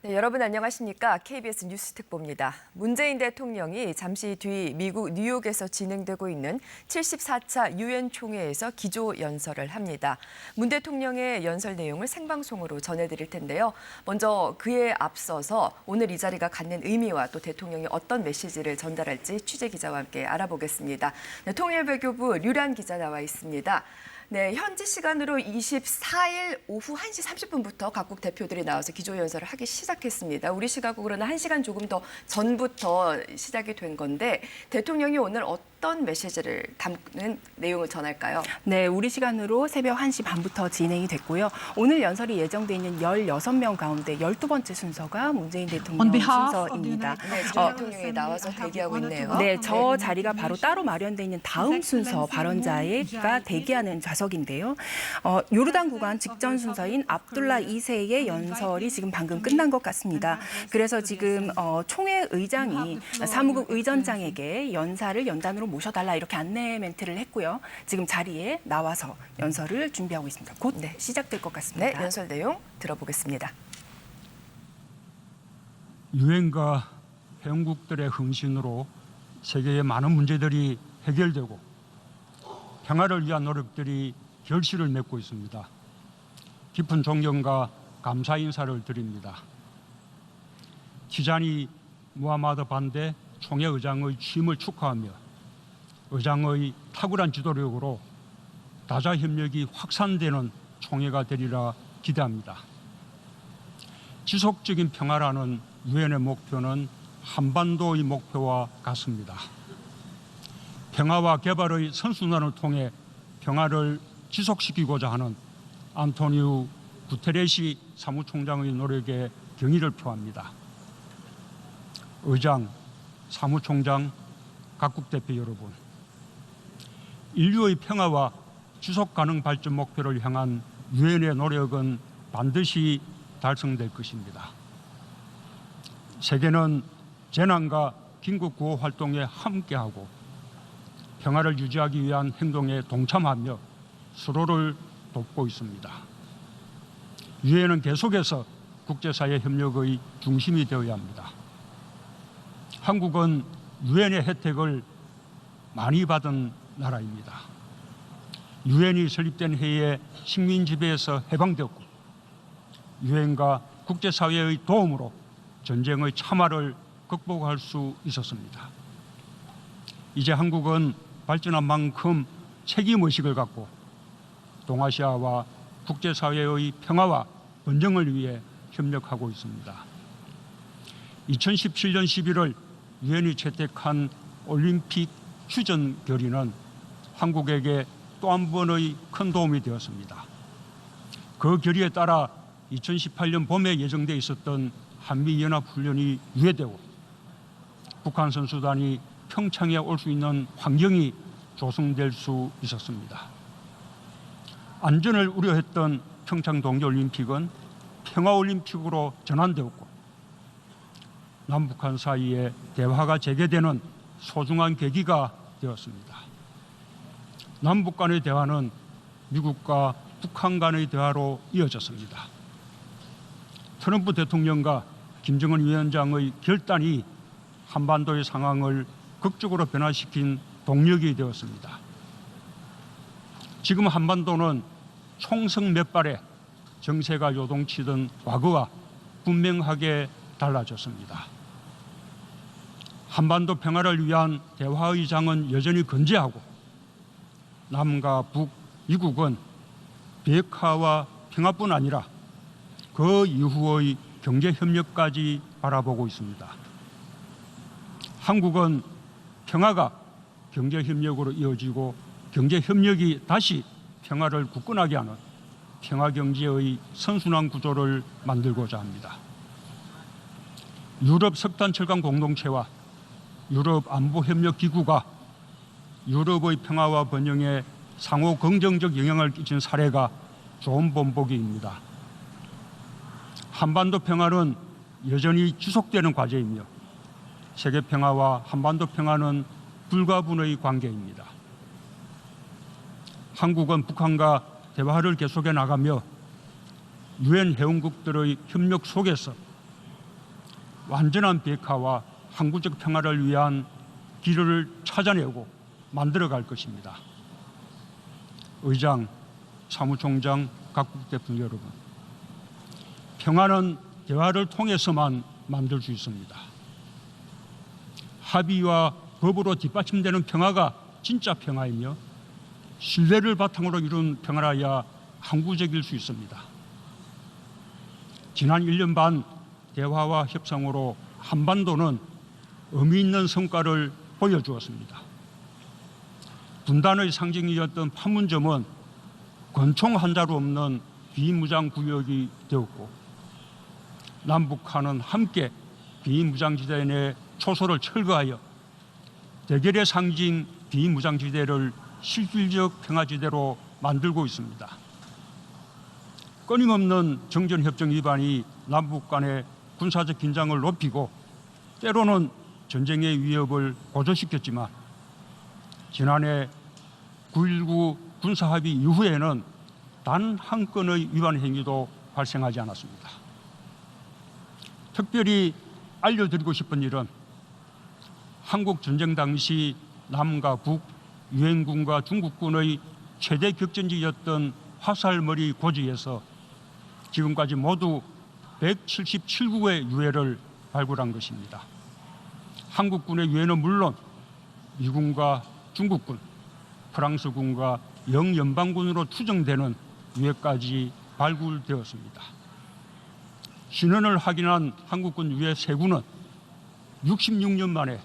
네, 여러분 안녕하십니까? KBS 뉴스 특보입니다. 문재인 대통령이 잠시 뒤 미국 뉴욕에서 진행되고 있는 74차 유엔 총회에서 기조 연설을 합니다. 문 대통령의 연설 내용을 생방송으로 전해드릴 텐데요. 먼저 그에 앞서서 오늘 이 자리가 갖는 의미와 또 대통령이 어떤 메시지를 전달할지 취재 기자와 함께 알아보겠습니다. 네, 통일외교부 류란 기자 나와 있습니다. 네, 현지 시간으로 24일 오후 1시 30분부터 각국 대표들이 나와서 기조연설을 하기 시작했습니다. 우리 시각으로는 1시간 조금 더 전부터 시작이 된 건데 대통령이 오늘 어떤 메시지를 담는 내용을 전할까요? 네, 우리 시간으로 새벽 1시 반부터 진행이 됐고요. 오늘 연설이 예정돼 있는 16명 가운데 12번째 순서가 문재인 대통령 순서입니다. 네, 대통령이 나와서 대기하고 있네요. 네, 저 자리가 바로 따로 마련돼 있는 다음 순서 발언자가 대기하는 좌석인데요. 요르단 국왕 직전 순서인 압둘라 2세의 연설이 지금 방금 끝난 것 같습니다. 그래서 지금 총회 의장이 사무국 의전장에게 연사를 연단으로 모셔달라 이렇게 안내 멘트를 했고요. 지금 자리에 나와서 연설을 준비하고 있습니다. 곧 시작될 것 같습니다. 네, 연설 내용 들어보겠습니다. 유엔과 회원국들의 헌신으로 세계의 많은 문제들이 해결되고 평화를 위한 노력들이 결실을 맺고 있습니다. 깊은 존경과 감사 인사를 드립니다. 티자니 무하마드 반데 총회 의장의 취임을 축하하며 의장의 탁월한 지도력으로 다자 협력이 확산되는 총회가 되리라 기대합니다. 지속적인 평화라는 유엔의 목표는 한반도의 목표와 같습니다. 평화와 개발의 선순환을 통해 평화를 지속시키고자 하는 안토니우 구테레시 사무총장의 노력에 경의를 표합니다. 의장, 사무총장, 각국 대표 여러분, 인류의 평화와 지속가능 발전 목표를 향한 유엔의 노력은 반드시 달성될 것입니다. 세계는 재난과 긴급 구호 활동에 함께하고 평화를 유지하기 위한 행동에 동참하며 서로를 돕고 있습니다. 유엔은 계속해서 국제사회 협력의 중심이 되어야 합니다. 한국은 유엔의 혜택을 많이 받은 나라입니다. 유엔이 설립된 해에 식민 지배에서 해방되었고 유엔과 국제사회의 도움으로 전쟁의 참화를 극복할 수 있었습니다. 이제 한국은 발전한 만큼 책임의식을 갖고 동아시아와 국제사회의 평화와 번영을 위해 협력하고 있습니다. 2017년 11월 유엔이 채택한 올림픽 휴전 결의는 한국에게 또 한 번의 큰 도움이 되었습니다. 그 결의에 따라 2018년 봄에 예정돼 있었던 한미연합훈련이 유예되고 북한 선수단이 평창에 올 수 있는 환경이 조성될 수 있었습니다. 안전을 우려했던 평창 동계올림픽은 평화올림픽으로 전환되었고 남북한 사이에 대화가 재개되는 소중한 계기가 되었습니다. 남북 간의 대화는 미국과 북한 간의 대화로 이어졌습니다. 트럼프 대통령과 김정은 위원장의 결단이 한반도의 상황을 극적으로 변화시킨 동력이 되었습니다. 지금 한반도는 총성 몇 발에 정세가 요동치던 과거와 분명하게 달라졌습니다. 한반도 평화를 위한 대화의 장은 여전히 건재하고 남과 북, 미국은 비핵화와 평화뿐 아니라 그 이후의 경제협력까지 바라보고 있습니다. 한국은 평화가 경제협력으로 이어지고 경제협력이 다시 평화를 굳건하게 하는 평화경제의 선순환 구조를 만들고자 합니다. 유럽 석탄철강 공동체와 유럽 안보협력기구가 유럽의 평화와 번영에 상호 긍정적 영향을 끼친 사례가 좋은 본보기입니다. 한반도 평화는 여전히 지속되는 과제이며 세계 평화와 한반도 평화는 불가분의 관계입니다. 한국은 북한과 대화를 계속해 나가며 유엔 회원국들의 협력 속에서 완전한 비핵화와 항구적 평화를 위한 길을 찾아내고 만들어갈 것입니다. 의장, 사무총장, 각국 대표 여러분, 평화는 대화를 통해서만 만들 수 있습니다. 합의와 법으로 뒷받침되는 평화가 진짜 평화이며 신뢰를 바탕으로 이룬 평화라야 항구적일 수 있습니다. 지난 1년 반 대화와 협상으로 한반도는 의미 있는 성과를 보여주었습니다. 분단의 상징이었던 판문점은 권총 한 자루 없는 비무장 구역이 되었고, 남북한은 함께 비무장지대 내 초소를 철거하여 대결의 상징 비무장지대를 실질적 평화지대로 만들고 있습니다. 끊임없는 정전협정 위반이 남북 간의 군사적 긴장을 높이고 때로는 전쟁의 위협을 고조시켰지만, 지난해 9.19 군사합의 이후에는 단 한 건의 위반 행위도 발생하지 않았습니다. 특별히 알려드리고 싶은 일은 한국 전쟁 당시 남과 북, 유엔군과 중국군의 최대 격전지였던 화살머리 고지에서 지금까지 모두 177구의 유해를 발굴한 것입니다. 한국군의 유해는 물론 미군과 중국군, 프랑스군과 영연방군으로 추정되는 유해까지 발굴되었습니다. 신원을 확인한 한국군 유해 3구는 66년 만에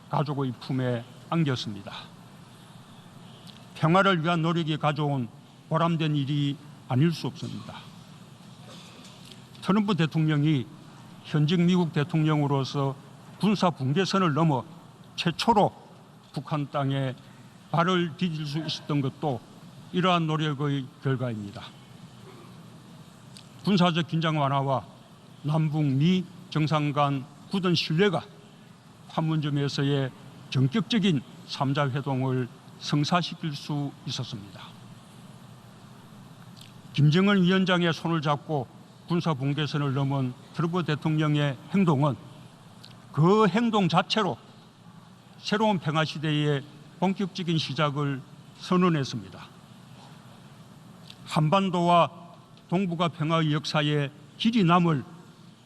가족의 품에 안겼습니다. 평화를 위한 노력이 가져온 보람된 일이 아닐 수 없습니다. 트럼프 대통령이 현직 미국 대통령으로서 군사 분계선을 넘어 최초로 북한 땅에 발을 디딜 수 있었던 것도 이러한 노력의 결과입니다. 군사적 긴장 완화와 남북미 정상 간 굳은 신뢰가 판문점에서의 전격적인 3자 회동을 성사시킬 수 있었습니다. 김정은 위원장의 손을 잡고 군사 분계선을 넘은 트럼프 대통령의 행동은 그 행동 자체로 새로운 평화 시대의 본격적인 시작을 선언했습니다. 한반도와 동북아 평화의 역사에 길이 남을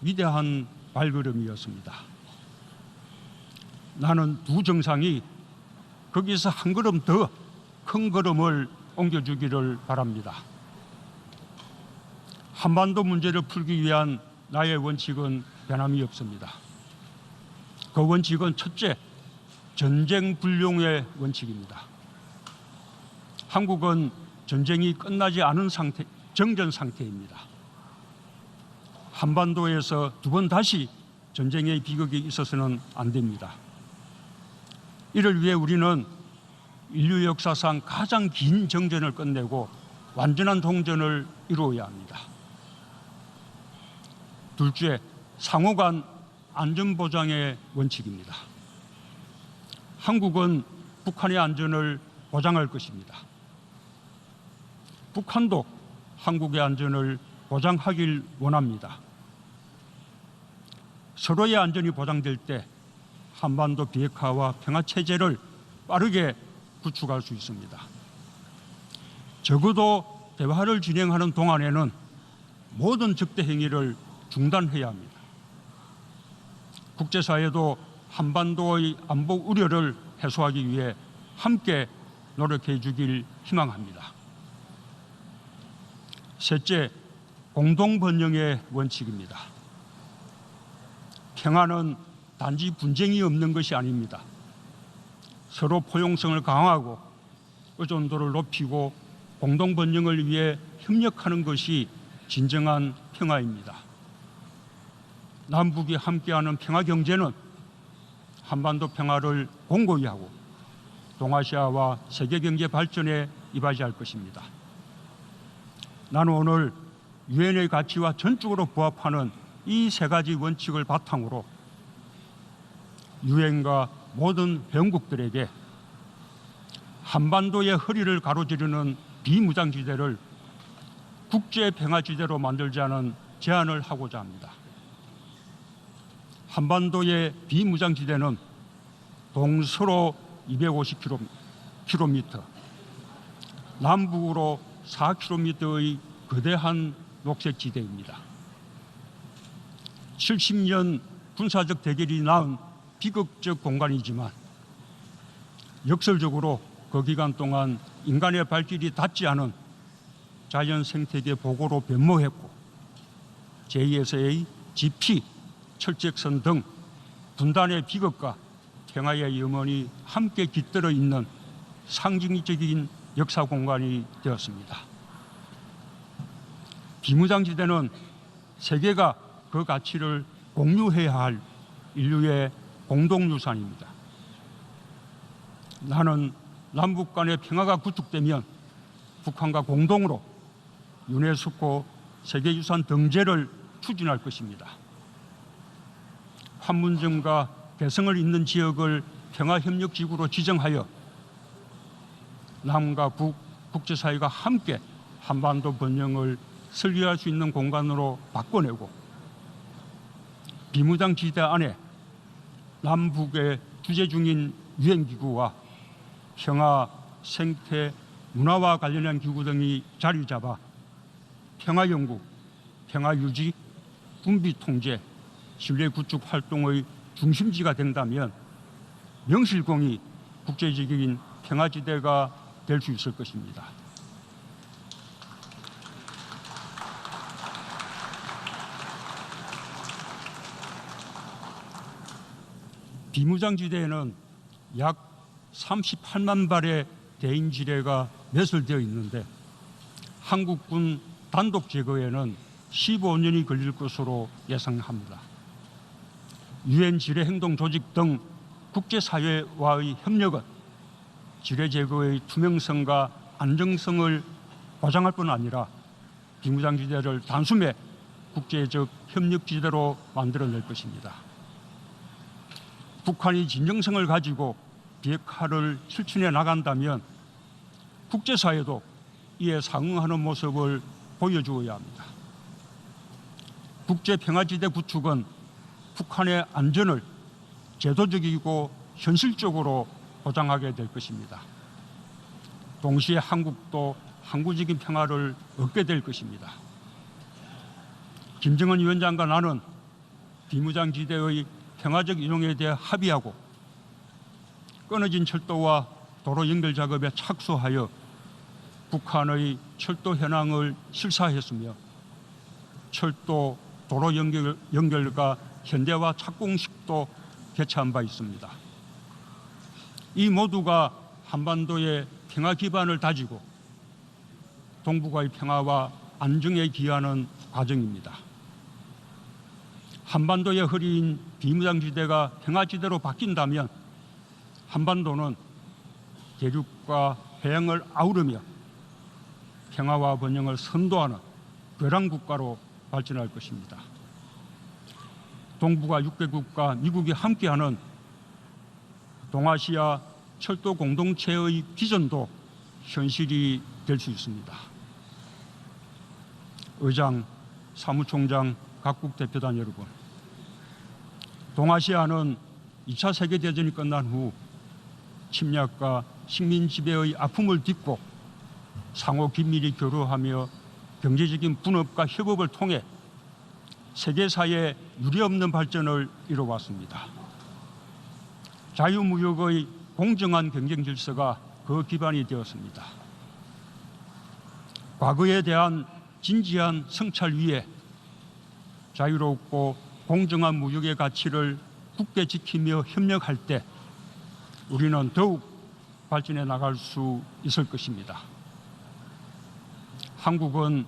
위대한 발걸음이었습니다. 나는 두 정상이 거기서 한 걸음 더 큰 걸음을 옮겨주기를 바랍니다. 한반도 문제를 풀기 위한 나의 원칙은 변함이 없습니다. 그 원칙은 첫째, 전쟁 불용의 원칙입니다. 한국은 전쟁이 끝나지 않은 정전 상태입니다. 한반도에서 두 번 다시 전쟁의 비극이 있어서는 안 됩니다. 이를 위해 우리는 인류 역사상 가장 긴 정전을 끝내고 완전한 동전을 이루어야 합니다. 둘째, 상호간 안전보장의 원칙입니다. 한국은 북한의 안전을 보장할 것입니다. 북한도 한국의 안전을 보장하길 원합니다. 서로의 안전이 보장될 때 한반도 비핵화와 평화체제를 빠르게 구축할 수 있습니다. 적어도 대화를 진행하는 동안에는 모든 적대 행위를 중단해야 합니다. 국제사회도 한반도의 안보 우려를 해소하기 위해 함께 노력해 주길 희망합니다. 셋째, 공동번영의 원칙입니다. 평화는 단지 분쟁이 없는 것이 아닙니다. 서로 포용성을 강화하고 의존도를 높이고 공동번영을 위해 협력하는 것이 진정한 평화입니다. 남북이 함께하는 평화경제는 한반도 평화를 공고히 하고 동아시아와 세계경제 발전에 이바지할 것입니다. 나는 오늘 유엔의 가치와 전적으로 부합하는 이 세 가지 원칙을 바탕으로 유엔과 모든 회원국들에게 한반도의 허리를 가로지르는 비무장지대를 국제평화지대로 만들자는 제안을 하고자 합니다. 한반도의 비무장지대는 동서로 250km, 남북으로 4km의 거대한 녹색지대입니다. 70년 군사적 대결이 낳은 비극적 공간이지만 역설적으로 그 기간 동안 인간의 발길이 닿지 않은 자연 생태계 보고로 변모했고 제2에서의 지피, 철책선 등 분단의 비극과 평화의 염원이 함께 깃들어 있는 상징적인 역사 공간이 되었습니다. 비무장지대는 세계가 그 가치를 공유해야 할 인류의 공동유산입니다. 나는 남북 간의 평화가 구축되면 북한과 공동으로 유네스코 세계유산 등재를 추진할 것입니다. 판문점과 개성을 잇는 지역을 평화협력지구로 지정하여 남과 북, 국제사회가 함께 한반도 번영을 설계할 수 있는 공간으로 바꿔내고 비무장지대 안에 남북의 주재 중인 유엔기구와 평화, 생태, 문화와 관련한 기구 등이 자리 잡아 평화연구, 평화유지, 분비통제, 신뢰구축 활동의 중심지가 된다면 명실공히 국제적인 평화지대가 될 수 있을 것입니다. 비무장지대에는 약 38만 발의 대인지뢰가 매설되어 있는데 한국군 단독 제거에는 15년이 걸릴 것으로 예상합니다. 유엔 지뢰행동조직 등 국제사회와의 협력은 지뢰 제거의 투명성과 안정성을 보장할 뿐 아니라 비무장지대를 단숨에 국제적 협력지대로 만들어낼 것입니다. 북한이 진정성을 가지고 비핵화를 실천해 나간다면 국제사회도 이에 상응하는 모습을 보여주어야 합니다. 국제평화지대 구축은 북한의 안전을 제도적이고 현실적으로 보장하게 될 것입니다. 동시에 한국도 항구적인 평화를 얻게 될 것입니다. 김정은 위원장과 나는 비무장지대의 평화적 이용에 대해 합의하고 끊어진 철도와 도로 연결 작업에 착수하여 북한의 철도 현황을 실사했으며 철도, 도로 연결과 현대화 착공식도 개최한 바 있습니다. 이 모두가 한반도의 평화 기반을 다지고 동북아의 평화와 안정에 기여하는 과정입니다. 한반도의 허리인 비무장지대가 평화지대로 바뀐다면 한반도는 대륙과 해양을 아우르며 평화와 번영을 선도하는 벼랑 국가로 발전할 것입니다. 동북아 6개국과 미국이 함께하는 동아시아 철도 공동체의 비전도 현실이 될 수 있습니다. 의장, 사무총장, 각국 대표단 여러분, 동아시아는 2차 세계대전이 끝난 후 침략과 식민 지배의 아픔을 딛고 상호 긴밀히 교류하며 경제적인 분업과 협업을 통해 세계사에 유례없는 발전을 이뤄왔습니다. 자유무역의 공정한 경쟁 질서가 그 기반이 되었습니다. 과거에 대한 진지한 성찰 위에 자유롭고 공정한 무역의 가치를 굳게 지키며 협력할 때 우리는 더욱 발전해 나갈 수 있을 것입니다. 한국은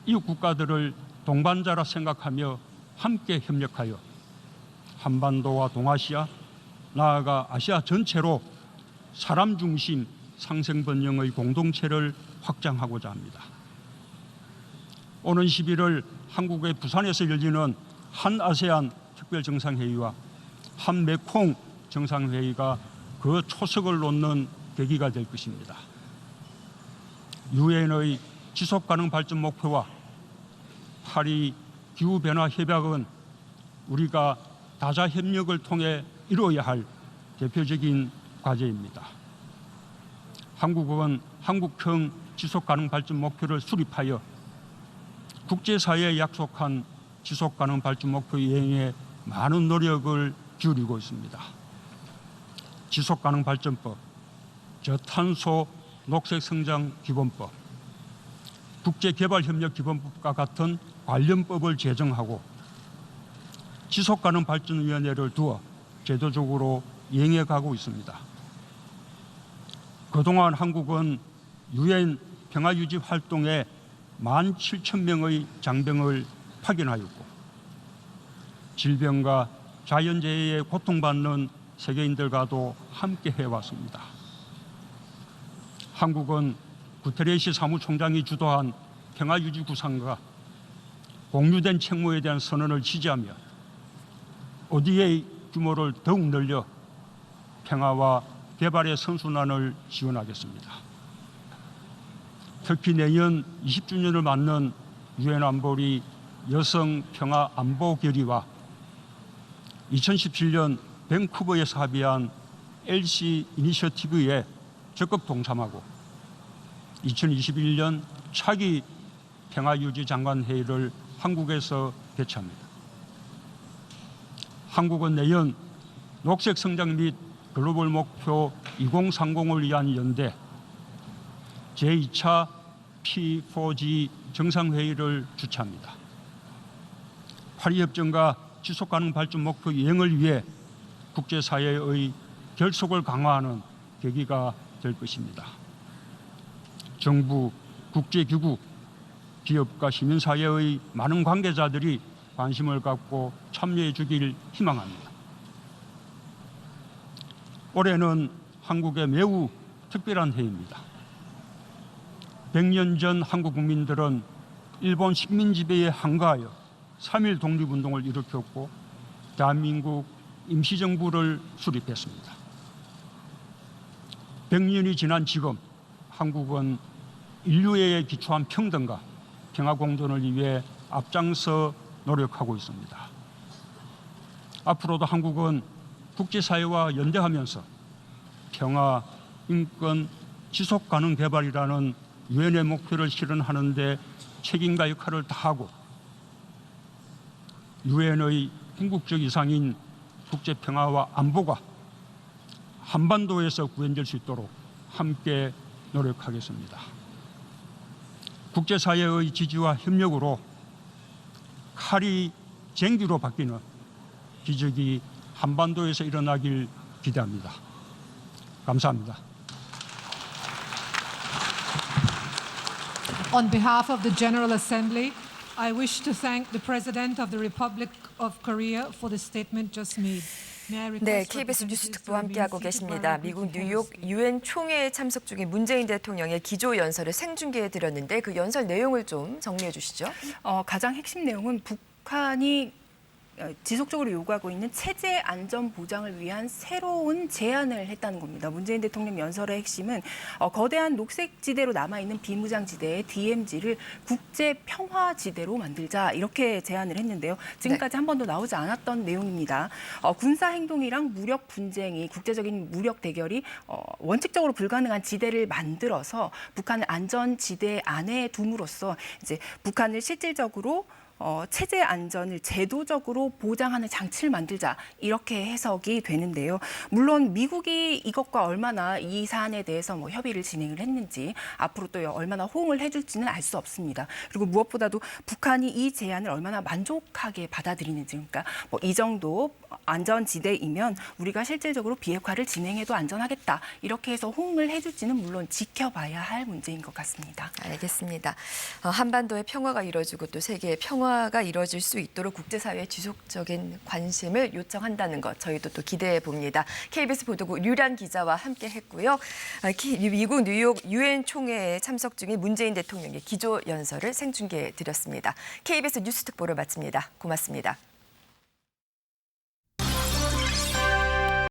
이웃 국가들을 동반자라 생각하며 함께 협력하여 한반도와 동아시아, 나아가 아시아 전체로 사람 중심 상생 번영의 공동체를 확장하고자 합니다. 오는 11월 한국의 부산에서 열리는 한아세안 특별정상회의와 한메콩 정상회의가 그 초석을 놓는 계기가 될 것입니다. 유엔의 지속가능 발전 목표와 파리 기후변화 협약은 우리가 다자 협력을 통해 이루어야 할 대표적인 과제입니다. 한국은 한국형 지속가능 발전 목표를 수립하여 국제사회에 약속한 지속가능 발전 목표 이행에 많은 노력을 기울이고 있습니다. 지속가능 발전법, 저탄소 녹색성장 기본법, 국제개발협력기본법과 같은 관련법을 제정하고 지속가능 발전위원회를 두어 제도적으로 이행해 가고 있습니다. 그동안 한국은 유엔 평화유지 활동에 17,000명의 장병을 파견하였고 질병과 자연재해에 고통받는 세계인들과도 함께 해왔습니다. 한국은 구테레시 사무총장이 주도한 평화유지 구상과 공유된 책무에 대한 선언을 지지하며 ODA 규모를 더욱 늘려 평화와 개발의 선순환을 지원하겠습니다. 특히 내년 20주년을 맞는 유엔 안보리 여성 평화 안보 결의와 2017년 밴쿠버에서 합의한 LC 이니셔티브에 적극 동참하고 2021년 차기 평화유지 장관회의를 한국에서 개최합니다. 한국은 내년 녹색 성장 및 글로벌 목표 2030을 위한 연대 제2차 P4G 정상회의를 주최합니다. 파리협정과 지속가능 발전 목표 이행을 위해 국제사회의 결속을 강화하는 계기가 될 것입니다. 정부, 국제기구, 기업과 시민사회의 많은 관계자들이 관심을 갖고 참여해 주길 희망합니다. 올해는 한국의 매우 특별한 해입니다. 100년 전 한국 국민들은 일본 식민 지배에 항거하여 3.1 독립운동을 일으켰고 대한민국 임시정부를 수립했습니다. 100년이 지난 지금 한국은 인류애에 기초한 평등과 평화 공존을 위해 앞장서 노력하고 있습니다. 앞으로도 한국은 국제사회와 연대하면서 평화, 인권, 지속가능 개발이라는 유엔의 목표를 실현하는 데 책임과 역할을 다하고 유엔의 궁극적 이상인 국제평화와 안보가 한반도에서 구현될 수 있도록 함께 노력하겠습니다. 국제사회의 지지와 협력으로 칼이 쟁기로 바뀌는 기적이 한반도에서 일어나길 기대합니다. 감사합니다. On behalf of the General Assembly, I wish to thank the President of the Republic of Korea for the statement just made. 네, KBS 뉴스 특보 함께하고 계십니다. 미국 뉴욕 유엔 총회에 참석 중인 문재인 대통령의 기조 연설을 생중계해 드렸는데 그 연설 내용을 좀 정리해 주시죠. 가장 핵심 내용은 북한이 지속적으로 요구하고 있는 체제 안전 보장을 위한 새로운 제안을 했다는 겁니다. 문재인 대통령 연설의 핵심은 거대한 녹색지대로 남아있는 비무장지대의 DMZ를 국제평화지대로 만들자 이렇게 제안을 했는데요. 지금까지 한 번도 나오지 않았던 내용입니다. 군사행동이랑 무력 분쟁이 국제적인 무력 대결이 원칙적으로 불가능한 지대를 만들어서 북한을 안전지대 안에 둠으로써 이제 북한을 실질적으로 체제 안전을 제도적으로 보장하는 장치를 만들자 이렇게 해석이 되는데요. 물론 미국이 이것과 얼마나 이 사안에 대해서 협의를 진행을 했는지 앞으로 또 얼마나 호응을 해줄지는 알 수 없습니다. 그리고 무엇보다도 북한이 이 제안을 얼마나 만족하게 받아들이는지 그러니까 이 정도 안전지대이면 우리가 실질적으로 비핵화를 진행해도 안전하겠다 이렇게 해서 호응을 해줄지는 물론 지켜봐야 할 문제인 것 같습니다. 알겠습니다. 한반도의 평화가 이루어지고 또 세계의 평화가 이루어질 수 있도록 국제사회의 지속적인 관심을 요청한다는 것 저희도 또 기대해 봅니다. KBS 보도국 류란 기자와 함께했고요. 미국 뉴욕 유엔 총회에 참석 중인 문재인 대통령의 기조 연설을 생중계해 드렸습니다. KBS 뉴스 특보를 마칩니다. 고맙습니다.